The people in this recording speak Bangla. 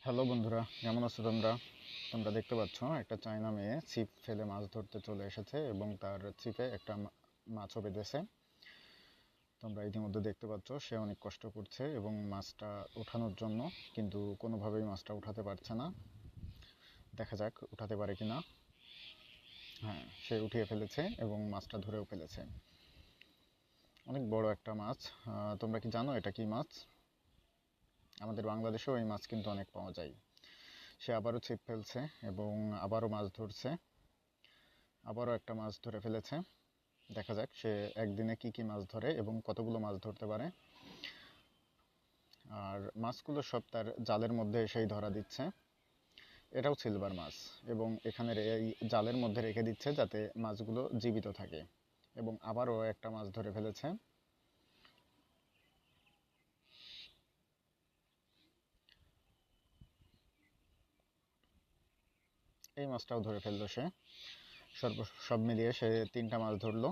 হ্যালো বন্ধুরা, কেমন আছো তোমরা? তোমরা দেখতে পাচ্ছ একটা চায়না মেয়ে ছিপ ফেলে মাছ ধরতে চলে এসেছে এবং তার ছিপে একটা মাছও বেঁধেছে। তোমরা ইতিমধ্যে দেখতে পাচ্ছ সে অনেক কষ্ট করছে এবং মাছটা ওঠানোর জন্য, কিন্তু কোনোভাবেই মাছটা উঠাতে পারছে না। দেখা যাক উঠাতে পারে কিনা। হ্যাঁ, সে উঠিয়ে ফেলেছে এবং মাছটা ধরেও ফেলেছে। অনেক বড় একটা মাছ। তোমরা কি জানো এটা কি মাছ? আমাদের বাংলাদেশেও এই মাছ কিন্তু অনেক পাওয়া যায়। সে আবারও ছিপ ফেলছে এবং আবারও মাছ ধরছে। আবারও একটা মাছ ধরে ফেলেছে। দেখা যাক সে একদিনে কি কি মাছ ধরে এবং কতগুলো মাছ ধরতে পারে। আর মাছগুলো সব তার জালের মধ্যে এসেই ধরা দিচ্ছে। এটাও সিলভার মাছ এবং এখানে এই জালের মধ্যে রেখে দিচ্ছে যাতে মাছগুলো জীবিত থাকে। এবং আবারও একটা মাছ ধরে ফেলেছে। এই মাছটাও ধরে ফেললো সে। সব মিলিয়ে সে তিনটা মাছ ধরলো।